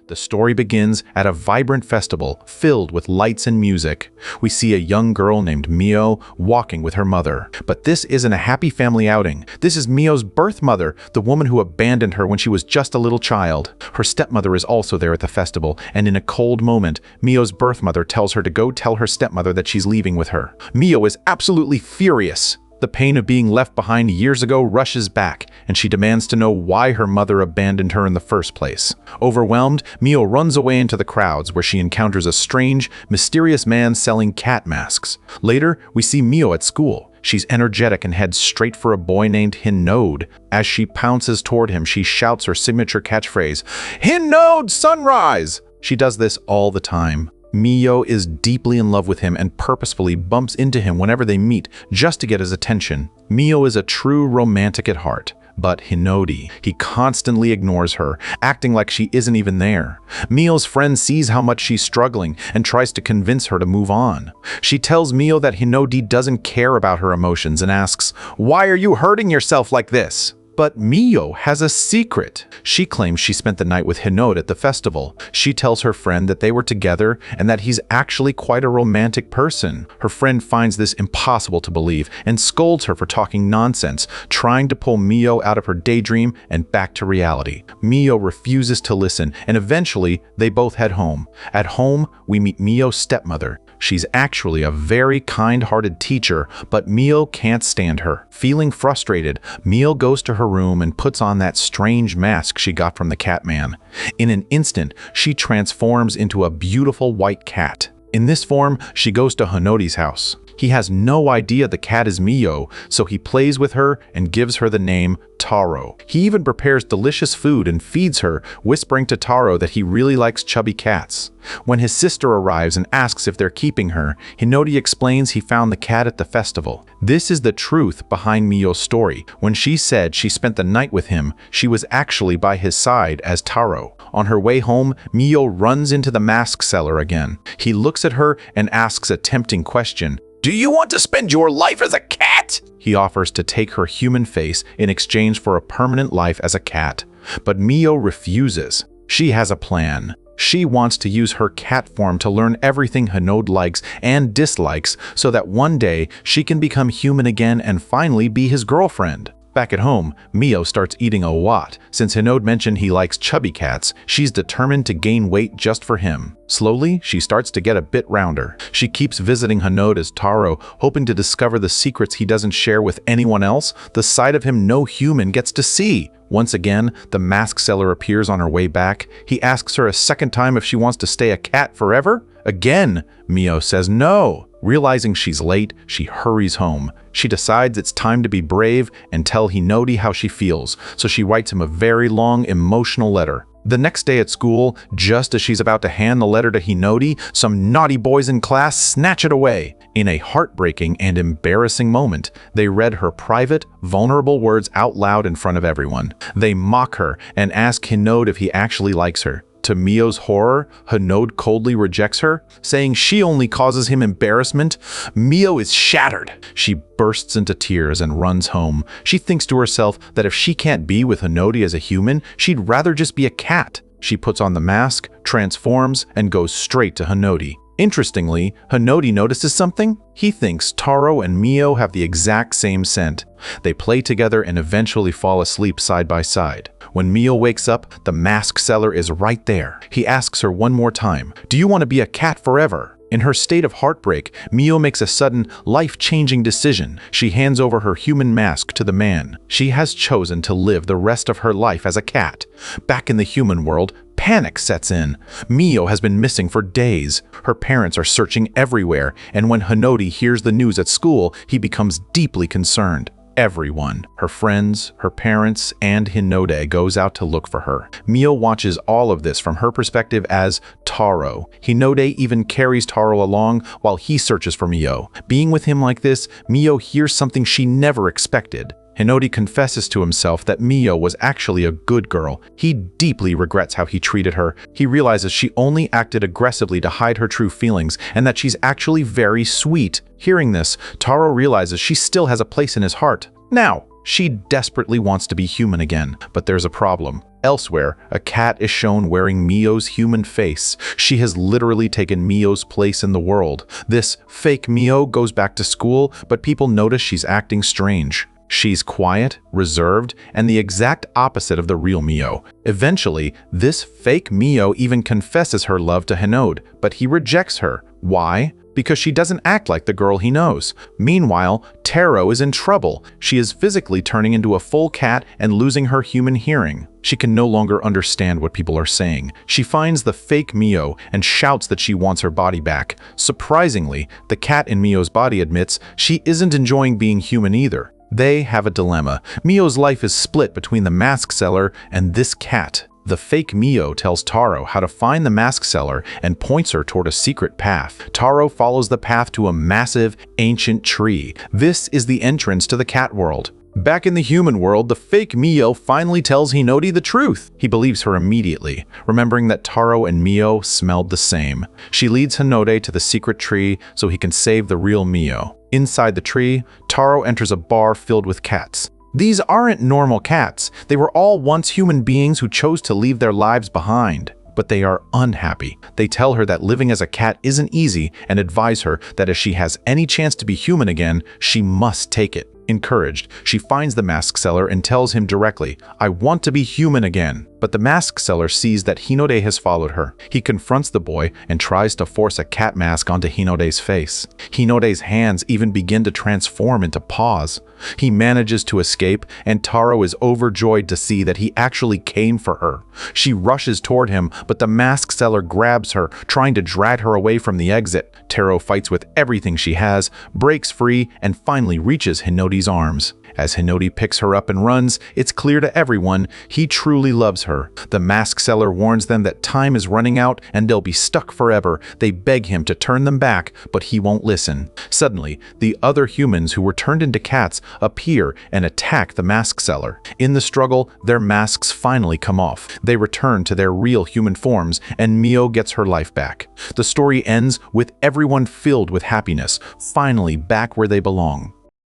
The story begins at a vibrant festival filled with lights and music. We see a young girl named Mio walking with her mother. But this isn't a happy family outing. This is Mio's birth mother, the woman who abandoned her when she was just a little child. Her stepmother is also there at the festival, and in a cold moment, Mio's birth mother tells her to go tell her stepmother that she's leaving with her. Mio is absolutely furious. The pain of being left behind years ago rushes back, and she demands to know why her mother abandoned her in the first place. Overwhelmed, Mio runs away into the crowds where she encounters a strange, mysterious man selling cat masks. Later, we see Mio at school. She's energetic and heads straight for a boy named Hinode. As she pounces toward him, she shouts her signature catchphrase, "Hinode, sunrise!" She does this all the time. Mio is deeply in love with him and purposefully bumps into him whenever they meet just to get his attention. Mio is a true romantic at heart. But Hinode, he constantly ignores her, acting like she isn't even there. Mio's friend sees how much she's struggling and tries to convince her to move on. She tells Mio that Hinode doesn't care about her emotions and asks, "Why are you hurting yourself like this?" But Mio has a secret. She claims she spent the night with Hinode at the festival. She tells her friend that they were together and that he's actually quite a romantic person. Her friend finds this impossible to believe and scolds her for talking nonsense, trying to pull Mio out of her daydream and back to reality. Mio refuses to listen, and eventually they both head home. At home, we meet Mio's stepmother. She's actually a very kind-hearted teacher, but Mio can't stand her. Feeling frustrated, Mio goes to her room and puts on that strange mask she got from the Catman. In an instant, she transforms into a beautiful white cat. In this form, she goes to Hinode's house. He has no idea the cat is Mio, so he plays with her and gives her the name Taro. He even prepares delicious food and feeds her, whispering to Taro that he really likes chubby cats. When his sister arrives and asks if they're keeping her, Hinode explains he found the cat at the festival. This is the truth behind Mio's story. When she said she spent the night with him, she was actually by his side as Taro. On her way home, Mio runs into the mask seller again. He looks at her and asks a tempting question. "Do you want to spend your life as a cat?" He offers to take her human face in exchange for a permanent life as a cat. But Mio refuses. She has a plan. She wants to use her cat form to learn everything Hinode likes and dislikes so that one day she can become human again and finally be his girlfriend. Back at home, Mio starts eating a lot. Since Hinode mentioned he likes chubby cats, she's determined to gain weight just for him. Slowly, she starts to get a bit rounder. She keeps visiting Hinode as Taro, hoping to discover the secrets he doesn't share with anyone else, the side of him no human gets to see. Once again, the mask seller appears on her way back. He asks her a second time if she wants to stay a cat forever. Again, Mio says no. Realizing she's late, she hurries home. She decides it's time to be brave and tell Hinode how she feels, so she writes him a very long, emotional letter. The next day at school, just as she's about to hand the letter to Hinode, some naughty boys in class snatch it away. In a heartbreaking and embarrassing moment, they read her private, vulnerable words out loud in front of everyone. They mock her and ask Hinode if he actually likes her. To Mio's horror, Hinode coldly rejects her, saying she only causes him embarrassment. Mio is shattered. She bursts into tears and runs home. She thinks to herself that if she can't be with Hinode as a human, she'd rather just be a cat. She puts on the mask, transforms, and goes straight to Hinode. Interestingly, Hinode notices something. He thinks Taro and Mio have the exact same scent. They play together and eventually fall asleep side by side. When Mio wakes up, the mask seller is right there. He asks her one more time, "Do you want to be a cat forever?" In her state of heartbreak, Mio makes a sudden, life-changing decision. She hands over her human mask to the man. She has chosen to live the rest of her life as a cat. Back in the human world, panic sets in. Mio has been missing for days. Her parents are searching everywhere, and when Hinode hears the news at school, he becomes deeply concerned. Everyone, her friends, her parents, and Hinode goes out to look for her. Mio watches all of this from her perspective as Taro. Hinode even carries Taro along while he searches for Mio. Being with him like this, Mio hears something she never expected. Hinode confesses to himself that Mio was actually a good girl. He deeply regrets how he treated her. He realizes she only acted aggressively to hide her true feelings and that she's actually very sweet. Hearing this, Taro realizes she still has a place in his heart. Now, she desperately wants to be human again, but there's a problem. Elsewhere, a cat is shown wearing Mio's human face. She has literally taken Mio's place in the world. This fake Mio goes back to school, but people notice she's acting strange. She's quiet, reserved, and the exact opposite of the real Mio. Eventually, this fake Mio even confesses her love to Hinode, but he rejects her. Why? Because she doesn't act like the girl he knows. Meanwhile, Taro is in trouble. She is physically turning into a full cat and losing her human hearing. She can no longer understand what people are saying. She finds the fake Mio and shouts that she wants her body back. Surprisingly, the cat in Mio's body admits she isn't enjoying being human either. They have a dilemma. Mio's life is split between the mask seller and this cat. The fake Mio tells Taro how to find the mask seller and points her toward a secret path. Taro follows the path to a massive, ancient tree. This is the entrance to the cat world. Back in the human world, the fake Mio finally tells Hinode the truth. He believes her immediately, remembering that Taro and Mio smelled the same. She leads Hinode to the secret tree so he can save the real Mio. Inside the tree, Taro enters a bar filled with cats. These aren't normal cats. They were all once human beings who chose to leave their lives behind. But they are unhappy. They tell her that living as a cat isn't easy and advise her that if she has any chance to be human again, she must take it. Encouraged, she finds the mask seller and tells him directly, "I want to be human again." But the mask seller sees that Hinode has followed her. He confronts the boy and tries to force a cat mask onto Hinode's face. Hinode's hands even begin to transform into paws. He manages to escape, and Taro is overjoyed to see that he actually came for her. She rushes toward him, but the mask seller grabs her, trying to drag her away from the exit. Taro fights with everything she has, breaks free, and finally reaches Hinode's arms. As Hinode picks her up and runs, it's clear to everyone he truly loves her. The mask seller warns them that time is running out and they'll be stuck forever. They beg him to turn them back, but he won't listen. Suddenly, the other humans who were turned into cats appear and attack the mask seller. In the struggle, their masks finally come off. They return to their real human forms, and Mio gets her life back. The story ends with everyone filled with happiness, finally back where they belong.